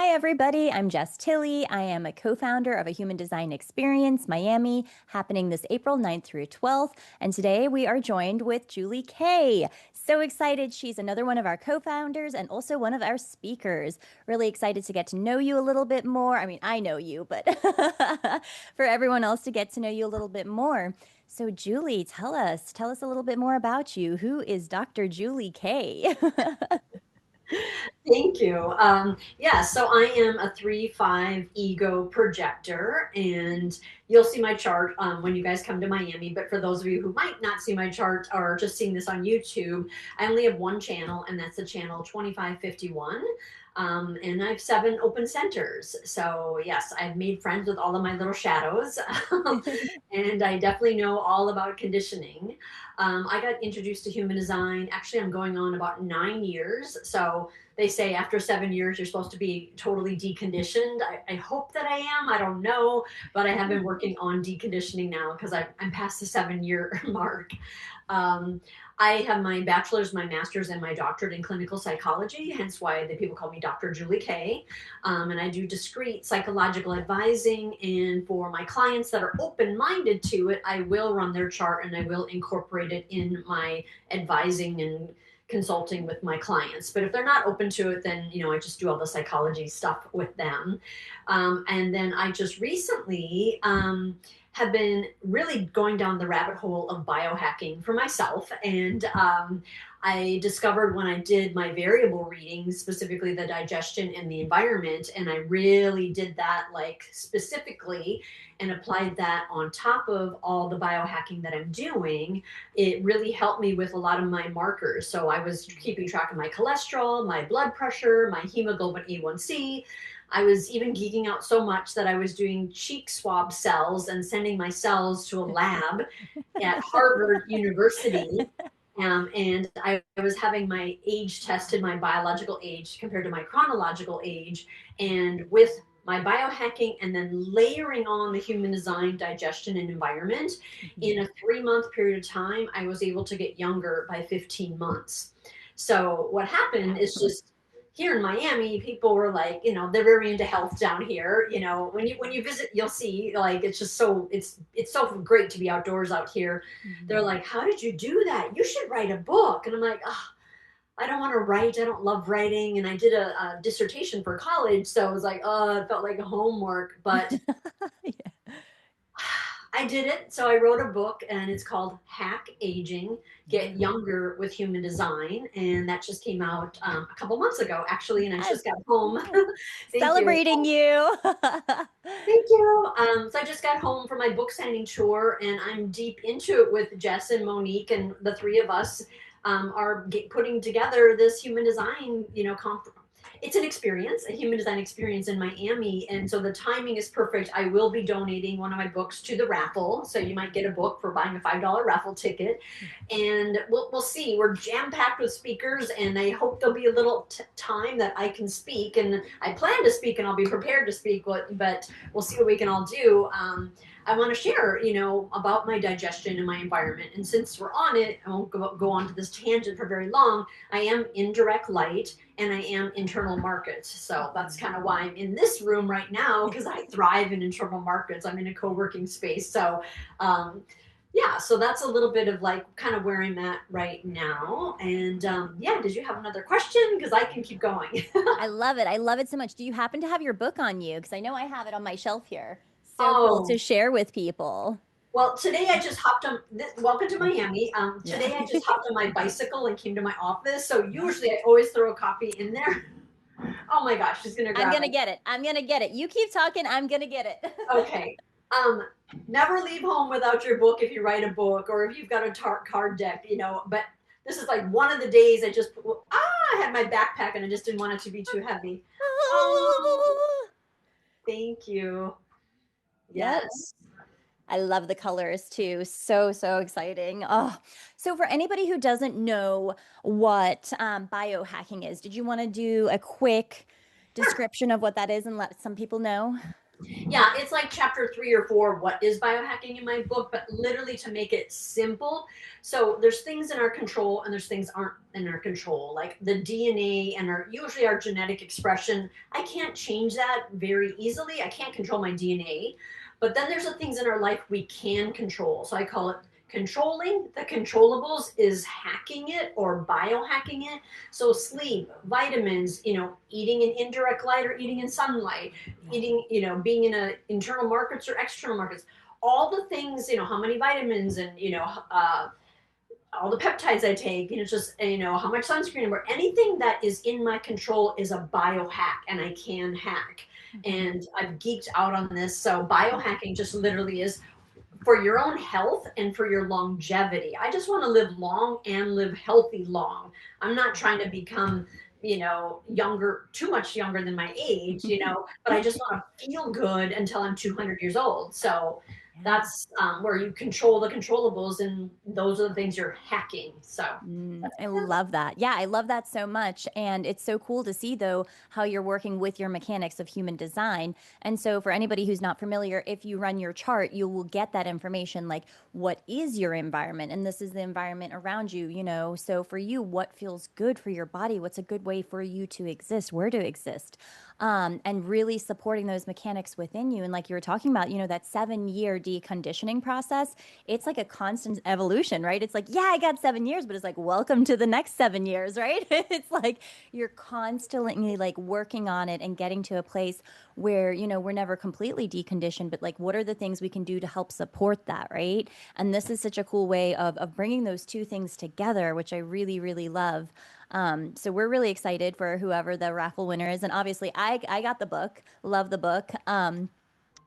everybody. I'm Jess Tilly. I am a co-founder of a human design experience, Miami, happening this April 9th through 12th. And today we are joined with Julie Kay. So excited. She's another one of our co-founders and also one of our speakers. Really excited to get to know you a little bit more. I mean, I know you, but for everyone else to get to know you a little bit more. So Julie, tell us a little bit more about you. Who is Dr. Julie Kay? Thank you. Yeah, so I am a 3-5 ego projector, and you'll see my chart when you guys come to Miami. But for those of you who might not see my chart or just seeing this on YouTube, I only have one channel, and that's the channel 2551. And I have 7 open centers. So, yes, I've made friends with all of my little shadows, and I definitely know all about conditioning. I got introduced to human design. Actually, I'm going on about 9 years. So they say after 7 years, you're supposed to be totally deconditioned. I hope that I am. I don't know. But I have been working on deconditioning now because I'm past the 7-year mark. Um, I have my bachelor's, my master's, and my doctorate in clinical psychology, hence why the people call me Dr. Julie Kay. And I do discrete psychological advising. And for my clients that are open minded to it, I will run their chart and I will incorporate it in my advising and consulting with my clients. But if they're not open to it, then I just do all the psychology stuff with them. And then I just recently have been really going down the rabbit hole of biohacking for myself. And I discovered when I did my variable readings, specifically the digestion and the environment, and I really did that like specifically and applied that on top of all the biohacking that I'm doing, it really helped me with a lot of my markers. So I was keeping track of my cholesterol, my blood pressure, my hemoglobin A1C. I was even geeking out so much that I was doing cheek swab cells and sending my cells to a lab at Harvard University. And I was having my age tested, my biological age compared to my chronological age. And with my biohacking and then layering on the human design, digestion, and environment, in a 3-month period of time, I was able to get younger by 15 months. So what happened is just here in Miami, people were like, they're very into health down here. When you visit, you'll see like it's just it's so great to be outdoors out here. They're like, how did you do that? You should write a book. And I'm like, oh, I don't want to write. I don't love writing. And I did a dissertation for college. So I was like, oh, it felt like homework. But Yeah. I did it. So I wrote a book and it's called Hack Aging, Get Younger with Human Design. And that just came out a couple months ago, actually. And I Yes. just got home. Yes. Thank you. Celebrating you. Thank you. So I just got home from my book signing tour, and I'm deep into it with Jess and Monique, and the three of us are putting together this human design, it's an experience, a human design experience in Miami. And so the timing is perfect. I will be donating one of my books to the raffle. So you might get a book for buying a $5 raffle ticket. And we'll see. We're jam packed with speakers, and I hope there'll be a little time that I can speak. And I plan to speak, and I'll be prepared to speak, but we'll see what we can all do. I want to share, about my digestion and my environment. And since we're on it, I won't go on to this tangent for very long. I am indirect light and I am internal markets. So that's kind of why I'm in this room right now, because I thrive in internal markets. I'm in a co-working space. So, yeah, so that's a little bit of like kind of where I'm at right now. And yeah, did you have another question? Because I can keep going. I love it. I love it so much. Do you happen to have your book on you? Because I know I have it on my shelf here. So cool to Oh, share with people. well, today I just hopped on. Welcome to Miami. Yeah. Today I just hopped on my bicycle and came to my office. So usually I always throw a copy in there. Oh my gosh, she's gonna I'm grab gonna it. get it. I'm gonna get it. You keep talking. I'm gonna get it. Okay. Um, Never leave home without your book if you write a book or if you've got a card deck, But this is like one of the days I just I had my backpack and I just didn't want it to be too heavy. Oh, thank you. Yep. Yes. I love the colors too. So, so exciting. Oh, so for anybody who doesn't know what biohacking is, did you want to do a quick Sure. description of what that is and let some people know? Yeah, it's like chapter 3 or 4, what is biohacking in my book, but literally to make it simple. So there's things in our control and there's things aren't in our control, like the DNA and usually our genetic expression. I can't change that very easily. I can't control my DNA. But then there's the things in our life we can control. So I call it controlling the controllables is hacking it or biohacking it. So sleep, vitamins, eating in indirect light or eating in sunlight, Yeah. eating, being in internal markets or external markets, all the things, how many vitamins and, all the peptides I take, just, how much sunscreen or anything that is in my control is a biohack and I can hack. Mhm. And I've geeked out on this. So biohacking just literally is for your own health and for your longevity. I just want to live long and live healthy long. I'm not trying to become, younger, too much younger than my age, but I just want to feel good until I'm 200 years old. So Yeah. that's where you control the controllables, and those are the things you're hacking. So I love that. Yeah, I love that so much. And it's so cool to see, though, how you're working with your mechanics of human design. And so, for anybody who's not familiar, if you run your chart, you will get that information like what is your environment? And this is the environment around you, you know. So, for you, what feels good for your body? What's a good way for you to exist? Where to exist? And really supporting those mechanics within you. And like you were talking about, that 7 year deconditioning process, it's like a constant evolution, right? It's like, yeah, I got 7 years, but it's like, welcome to the next 7 years, right? It's like you're constantly like working on it and getting to a place where, we're never completely deconditioned, but like, what are the things we can do to help support that, right? And this is such a cool way of bringing those two things together, which I really, really love. So we're really excited for whoever the raffle winner is. And obviously I got the book, love the book.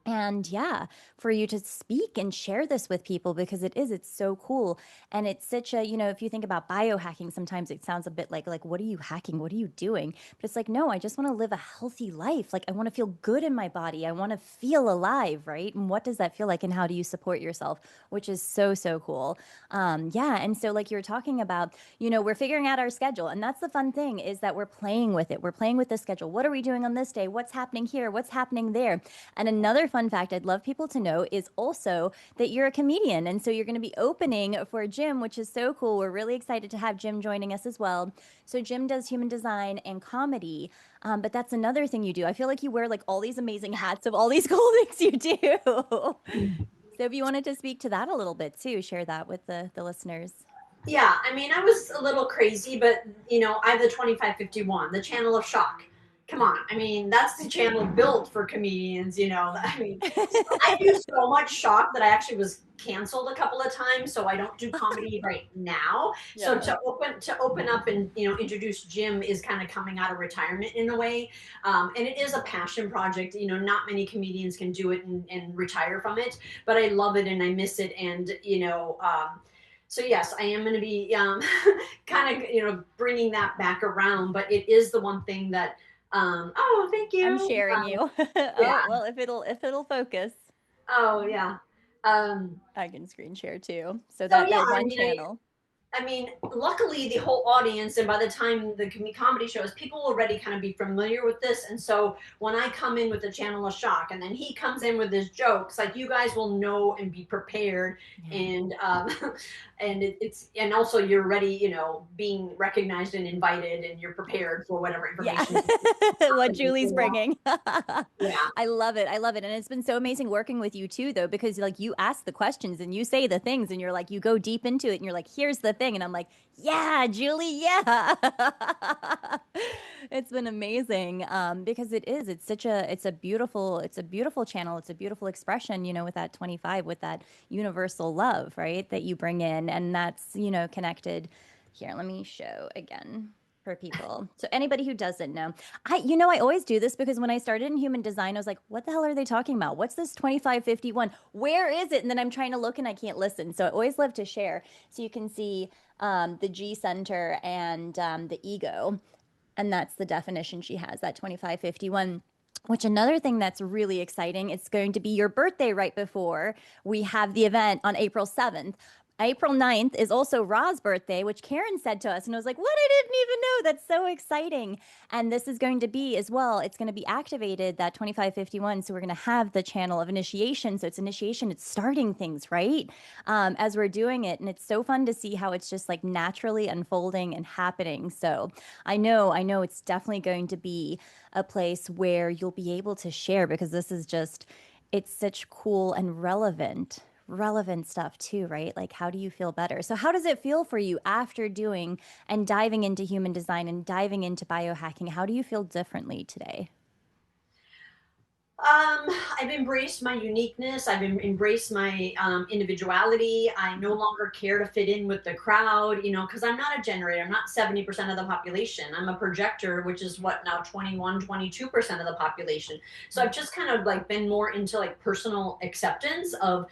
And yeah, for you to speak and share this with people because it's so cool. And it's such a, if you think about biohacking, sometimes it sounds a bit like, what are you hacking? What are you doing? But it's like, no, I just want to live a healthy life. Like, I want to feel good in my body. I want to feel alive, right? And what does that feel like? And how do you support yourself? Which is so, so cool. Yeah. And so, like you were talking about, we're figuring out our schedule. And that's the fun thing is that we're playing with it. We're playing with the schedule. What are we doing on this day? What's happening here? What's happening there? And another fun fact I'd love people to know is also that you're a comedian. And so you're going to be opening for Jim, which is so cool. We're really excited to have Jim joining us as well. So Jim does human design and comedy. But that's another thing you do. I feel like you wear like all these amazing hats of all these cool things you do. So if you wanted to speak to that a little bit too, share that with the listeners. yeah, I mean, I was a little crazy, but I have the 2551, the channel of shock. Come on, I mean, that's the channel built for comedians. I mean, I do so much shock that I actually was canceled a couple of times, so I don't do comedy right now. So Yeah. to open up and introduce Jim is kind of coming out of retirement in a way, and it is a passion project. Not many comedians can do it and retire from it, but I love it and I miss it, and so yes, I am going to be kind of bringing that back around, but it is the one thing that oh, thank I'm you. sharing you. Yeah. Oh, well, if it'll focus, Oh yeah. Um, I can screen share too. So so that yeah, that I one mean, channel. luckily the whole audience, and by the time the comedy shows, people will already kind of be familiar with this. And so when I come in with the channel of shock, and then he comes in with his jokes, like you guys will know and be prepared, Yeah. and and also you're ready, being recognized and invited, and you're prepared for whatever Yeah. information is What happening. Julie's bringing. Yeah. I love it. I love it. And it's been so amazing working with you too, though, because like you ask the questions and you say the things and you're like, you go deep into it and you're like, here's the thing. And I'm like, yeah, Julie, yeah. It's been amazing. Because it's a beautiful channel. It's a beautiful expression, with that 25, with that universal love, right? That you bring in. And that's, connected. Here, let me show again for people. So anybody who doesn't know, I always do this because when I started in human design, I was like, what the hell are they talking about? What's this 2551? Where is it? And then I'm trying to look and I can't listen. So I always love to share. So you can see the G center and the ego. And that's the definition she has, that 2551. Which another thing that's really exciting, it's going to be your birthday right before we have the event on April 7th. April 9th is also Ra's birthday, which Karen said to us. And I was like, what? I didn't even know. That's so exciting. And this is going to be as well, it's going to be activated, that 2551. So we're going to have the channel of initiation. So it's initiation, it's starting things, right? As we're doing it. And it's so fun to see how it's just like naturally unfolding and happening. So I know it's definitely going to be a place where you'll be able to share because this is just, it's such cool and relevant stuff too, right? Like, how do you feel better? So, how does it feel for you after doing and diving into human design and diving into biohacking? How do you feel differently today? I've embraced my uniqueness. I've embraced my individuality. I no longer care to fit in with the crowd, because I'm not a generator. I'm not 70% of the population. I'm a projector, which is what now 21, 22% of the population. So I've just kind of like been more into like personal acceptance of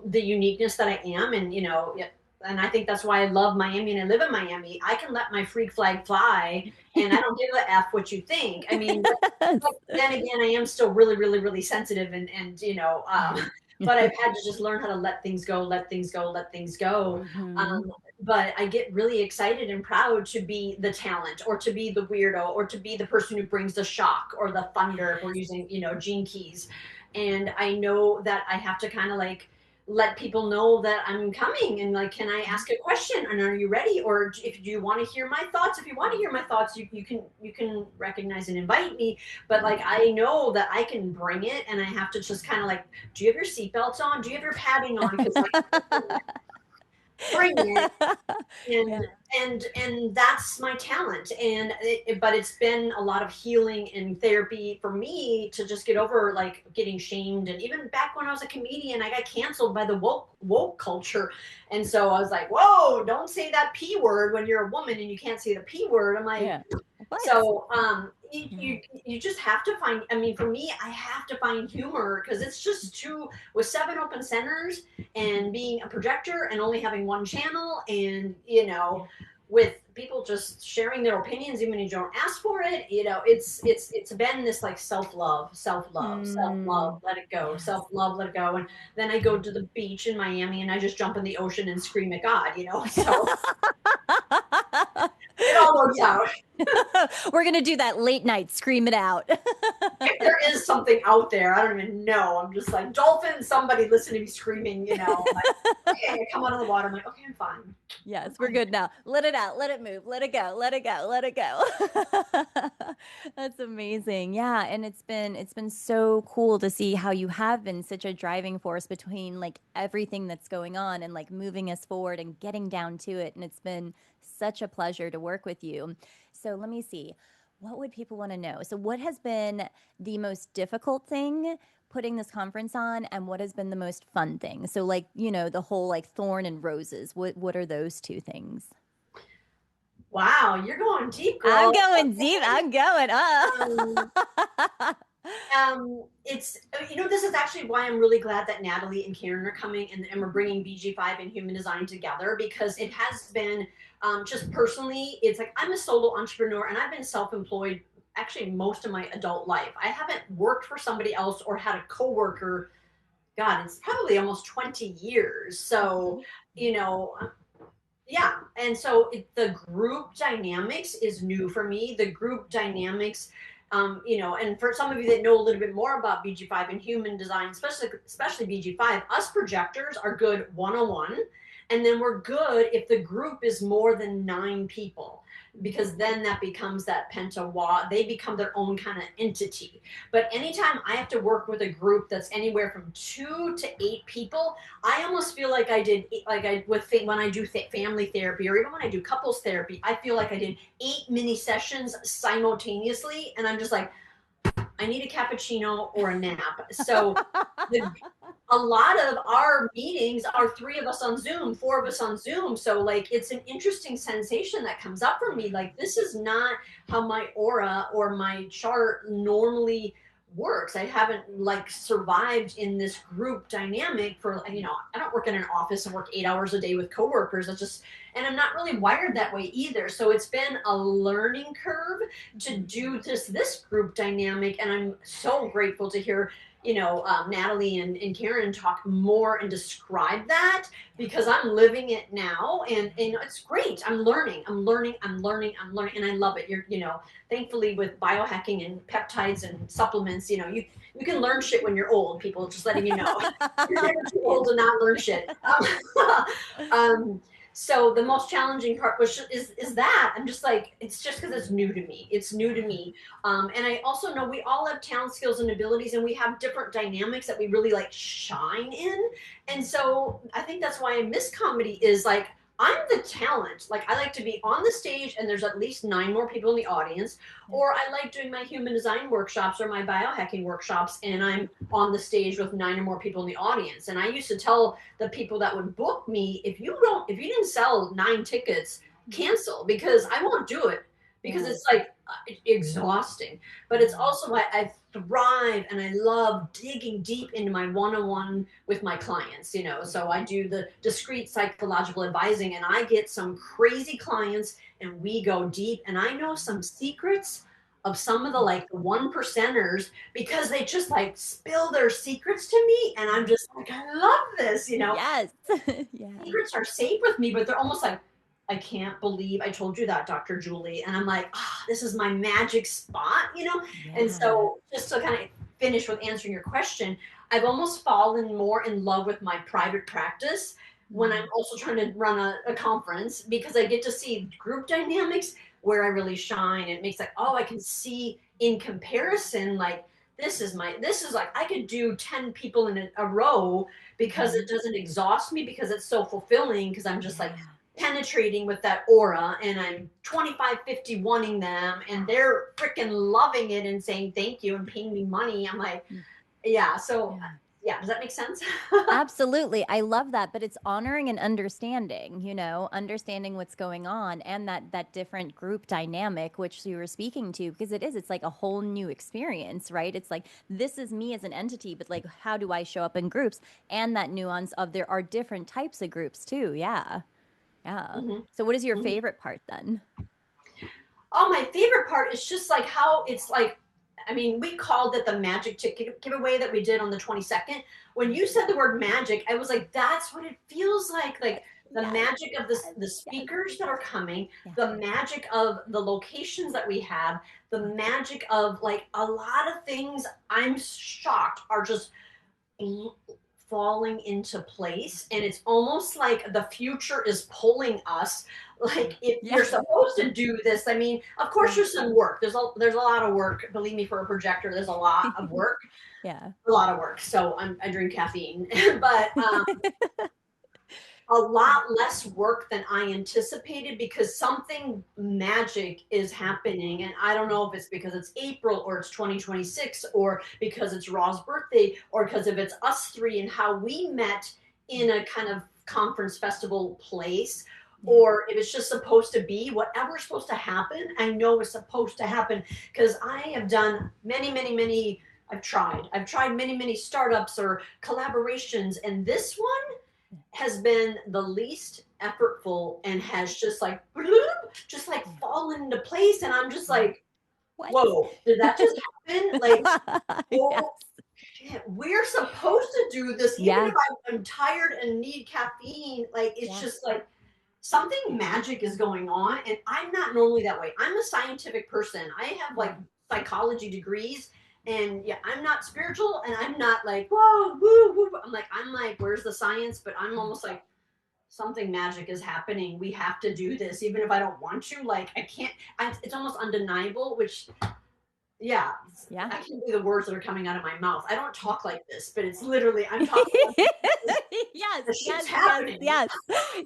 the uniqueness that I am. And I think that's why I love Miami and I live in Miami. I can let my freak flag fly and I don't give a F what you think. I mean, but then again, I am still really, really, really sensitive but I've had to just learn how to let things go, let things go, let things go. Hmm. But I get really excited and proud to be the talent or to be the weirdo or to be the person who brings the shock or the thunder if we're using, gene keys. And I know that I have to kind of like let people know that I'm coming and like, can I ask a question and are you ready? Or if you want to hear my thoughts, if you want to hear my thoughts, you can recognize and invite me. But like, I know that I can bring it and I have to just kind of like, do you have your seatbelts on? Do you have your padding on? Because like, bring it Yeah. and that's my talent but it's been a lot of healing and therapy for me to just get over like getting shamed. And even back when I was a comedian, I got canceled by the woke culture, and so I was like, whoa, don't say that P word when you're a woman and you can't say the P word. I'm like, Yeah. What? so Yeah. you just have to find. I mean, for me, I have to find humor because it's just too, with 7 open centers and being a projector and only having one channel, and with people just sharing their opinions even when you don't ask for it. It's been this like self love, Mm, let it go, yes. self love, let it go. And then I go to the beach in Miami and I just jump in the ocean and scream at God. So it all works Yeah. out. We're gonna do that late night, scream it out. If there is something out there, I don't even know. I'm just like, dolphin, somebody listen to me screaming, I'm like, okay, I come out of the water. I'm like, okay, I'm fine. Yes, I'm we're fine. good now. Let it out, let it move, let it go, let it go, let it go. That's amazing. Yeah, and it's been so cool to see how you have been such a driving force between like everything that's going on and like moving us forward and getting down to it. And it's been such a pleasure to work with you. So let me see. What would people want to know? So what has been the most difficult thing putting this conference on and what has been the most fun thing? So like, the whole like thorn and roses. What are those two things? Wow, you're going deep, I'm girl. going deep. I'm going Um, up. it's this is actually why I'm really glad that Natalie and Karen are coming, and we're bringing BG5 and human design together, because it has been just personally, it's like I'm a solo entrepreneur and I've been self-employed actually most of my adult life. I haven't worked for somebody else or had a coworker. God, it's probably almost 20 years. So, Mhm. you know, yeah. And so the group dynamics is new for me. The group dynamics, and for some of you that know a little bit more about BG5 and human design, especially BG5, us projectors are good one-on-one. And then we're good if the group is more than 9 people, because then that becomes that pentawa. They become their own kind of entity. But anytime I have to work with a group that's anywhere from 2 to 8 people, I almost feel like I did, like I with when I do family therapy, or even when I do couples therapy, I feel like I did 8 mini sessions simultaneously, and I'm just like, I need a cappuccino or a nap. So a lot of our meetings are 3 of us on Zoom, 4 of us on Zoom. So like, it's an interesting sensation that comes up for me. Like, this is not how my aura or my chart normally works. I haven't like survived in this group dynamic for, I don't work in an office and work 8 hours a day with coworkers. It's just, And I'm not really wired that way either. So it's been a learning curve to do this group dynamic. And I'm so grateful to hear, Natalie and Karen talk more and describe that, because I'm living it now, and it's great. I'm learning, and I love it. Thankfully with biohacking and peptides and supplements, you can learn shit when you're old. People, just letting you know, you're never too old to not learn shit. So the most challenging part is that I'm just like, it's just because it's new to me. It's new to me. And I also know we all have talent, skills, and abilities, and we have different dynamics that we really like shine in. And so I think that's why I miss comedy, is like, I'm the talent. Like, I like to be on the stage and there's at least 9 more people in the audience. Or I like doing my human design workshops or my biohacking workshops, and I'm on the stage with 9 or more people in the audience. And I used to tell the people that would book me, if you didn't sell 9 tickets, cancel, because I won't do it, because it's like exhausting. But it's also why I thrive and I love digging deep into my one-on-one with my clients, so I do the discrete psychological advising, and I get some crazy clients and we go deep, and I know some secrets of some of the like the 1%ers, because they just like spill their secrets to me, and I'm just like, I love this. Yes. Yeah. Secrets are safe with me, but they're almost like, I can't believe I told you that, Dr. Julie. And I'm like, this is my magic spot, Yeah. And so, just to kind of finish with answering your question, I've almost fallen more in love with my private practice when I'm also trying to run a conference, because I get to see group dynamics where I really shine. It makes like, I can see in comparison, like, this is like, I could do 10 people in a row, because it doesn't exhaust me, because it's so fulfilling, because I'm just like penetrating with that aura, and I'm 25, 50 wanting them, and they're freaking loving it and saying thank you and paying me money. I'm like, does that make sense? Absolutely. I love that, but it's honoring and understanding, understanding what's going on, and that different group dynamic which you were speaking to, because it's like a whole new experience, right? It's like, this is me as an entity, but like, how do I show up in groups, and that nuance of there are different types of groups too. Yeah. Yeah. Mm-hmm. So what is your Mm-hmm. favorite part then? Oh, my favorite part is just like how it's like, I mean, we called it the magic ticket giveaway that we did on the 22nd. When you said the word magic, I was like, that's what it feels like. Like the magic of the speakers that are coming, the magic of the locations that we have, the magic of like a lot of things, I'm shocked, are just falling into place. And it's almost like the future is pulling us, like, if you're supposed to do this. I mean, of course there's some work, there's a lot of work, believe me, for a projector there's a lot of work. A lot of work. So I drink caffeine but a lot less work than I anticipated, because something magic is happening. And I don't know if it's because it's April, or it's 2026, or because it's Raw's birthday, or because if it's us 3 and how we met in a kind of conference festival place, or if it's just supposed to be whatever's supposed to happen. I know it's supposed to happen, because I have done many, I've tried many startups or collaborations, and this one has been the least effortful, and has just like fallen into place. And I'm just like, whoa, did that just happen? Like, shit, we're supposed to do this, even if I'm tired and need caffeine. Like, it's just like something magic is going on, and I'm not normally that way. I'm a scientific person. I have like psychology degrees, and I'm not spiritual, and I'm not like, whoa, woo, woo. I'm like, where's the science? But I'm almost like, something magic is happening. We have to do this, even if I don't want to. Like, I can't. It's almost undeniable. Which, I can't believe the words that are coming out of my mouth. I don't talk like this, but it's literally, I'm talking.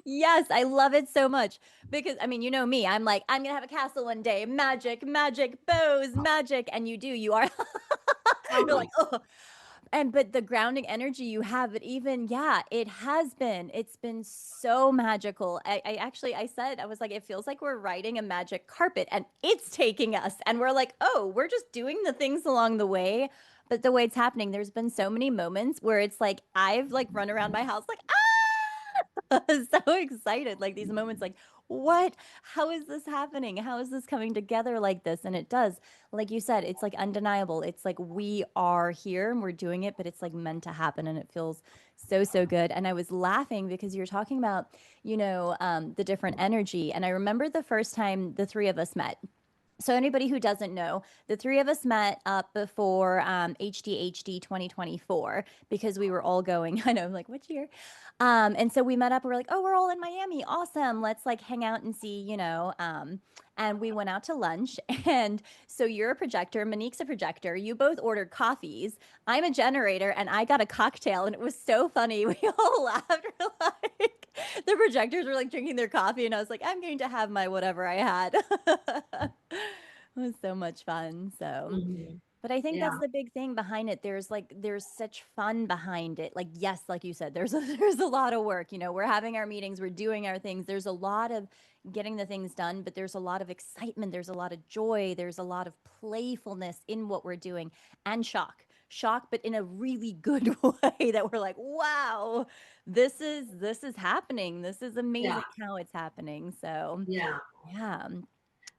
Yes. I love it so much, because I mean, me, I'm like, I'm gonna have a castle one day, magic, bows, magic, and you are you're like, oh. But the grounding energy you have, it's been so magical. I said, I was like, it feels like we're riding a magic carpet, and it's taking us, and we're like, oh, we're just doing the things along the way. But the way it's happening, there's been so many moments where it's like, I've like run around my house like, So excited. Like these moments, like, what? How is this happening? How is this coming together like this? And it does. Like you said, it's like undeniable. It's like we are here and we're doing it, but it's like meant to happen. And it feels so, so good. And I was laughing because you were talking about, the different energy. And I remember the first time the three of us met. So anybody who doesn't know, the three of us met up before HDHD 2024 because we were all going, I know, I'm like, what year? And so we met up, we were like, oh, we're all in Miami. Awesome. Let's like hang out and see, and we went out to lunch. And so you're a projector, Monique's a projector. You both ordered coffees. I'm a generator and I got a cocktail. And it was so funny. We all laughed. We're like, the projectors were like drinking their coffee. And I was like, I'm going to have my whatever I had. It was so much fun. So, Mhm. but I think that's Yeah. the big thing behind it. There's such fun behind it. Like, yes, like you said, there's a lot of work. We're having our meetings, we're doing our things. There's a lot of getting the things done, but there's a lot of excitement, there's a lot of joy, there's a lot of playfulness in what we're doing and shock. Shock, but in a really good way that we're like, wow, this is happening. This is Yeah. amazing how it's happening. So, Yeah. yeah.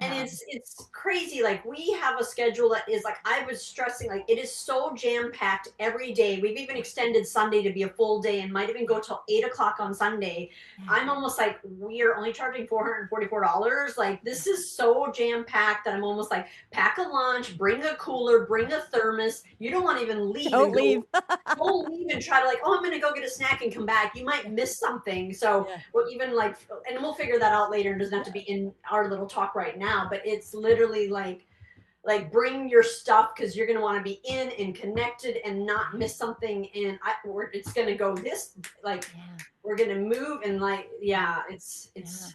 And Um, it's crazy. Like we have a schedule that is like I was stressing, like it is so jam packed every day. We've even extended Sunday to be a full day and might even go till 8 o'clock on Sunday. yeah. I'm almost like we are only charging $444. Like this is so jam packed that I'm almost like pack a lunch, bring a cooler, bring a thermos. You don't want to even leave Don't and leave. go leave and try to like, oh, I'm gonna go get a snack and come back. You might Yeah. miss something. So Yeah. we'll even like, and we'll figure that out later. It doesn't have to Yeah. be in our little talk right now, but it's literally like bring your stuff because you're going to want to be in and connected and not miss something. And it's going to go this, like Yeah. we're going to move and like, yeah, it's Yeah. it's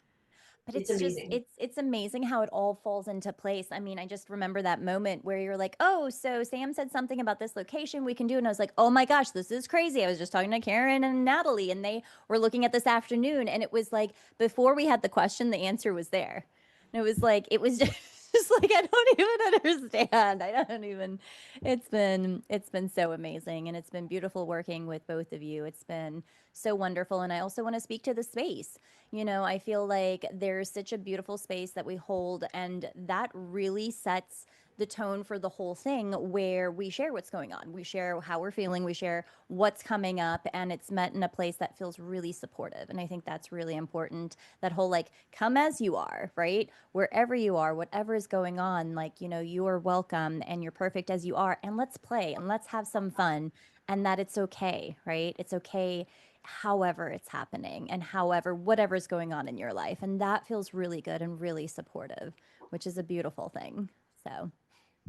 But it's it's just amazing. it's amazing how it all falls into place. I mean, I just remember that moment where you're like, "Oh, so Sam said something about this location we can do." And I was like, "Oh my gosh, this is crazy." I was just talking to Karen and Natalie and they were looking at this afternoon and it was like before we had the question, the answer was there. And it was like it was just like I don't even understand. I don't even it's been so amazing and it's been beautiful working with both of you. It's been so wonderful and I also want to speak to the space. I feel like there's such a beautiful space that we hold, and that really sets the tone for the whole thing where we share what's going on. We share how we're feeling, we share what's coming up, and it's met in a place that feels really supportive. And I think that's really important. That whole like, come as you are, right? Wherever you are, whatever is going on, like, you are welcome and you're perfect as you are. And let's play and let's have some fun, and that it's okay, right? It's okay however it's happening and however whatever's going on in your life, and that feels really good and really supportive, which is a beautiful thing. So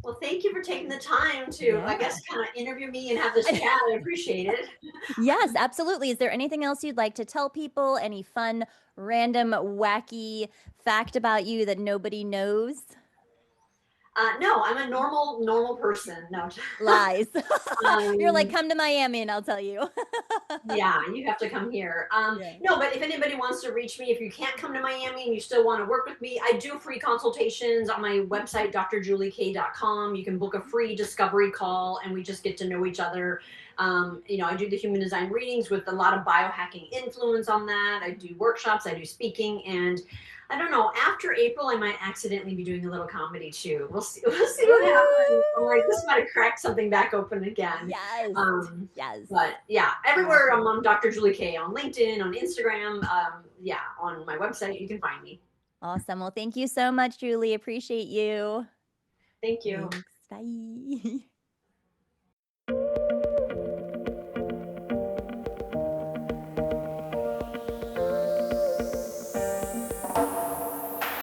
Well, thank you for taking the time to, I yeah. guess, kind of interview me and have this chat. I appreciate it. Yes, absolutely. Is there anything else you'd like to tell people? Any fun random wacky fact about you that nobody knows? No, I'm a normal person. No. Lies. You're like, um, come to Miami and I'll tell you. Yeah, you have to come here. Yeah. No, but if anybody wants to reach me, if you can't come to Miami and you still want to work with me, I do free consultations on my website, drjuliek.com. You can book a free discovery call and we just get to know each other. I do the human design readings with a lot of biohacking influence on that. I do workshops, I do speaking, and I don't know. After April, I might accidentally be doing a little comedy too. We'll see. We'll see what happens. I'm like, this Ooh. might have cracked something back open again. Yes. Um, Yes. but yeah, everywhere I'm on Dr. Julie K on LinkedIn, on Instagram. Yeah, on my website, you can find me. Awesome. Well, thank you so much, Julie. Appreciate you. Thank you. Thanks. Bye.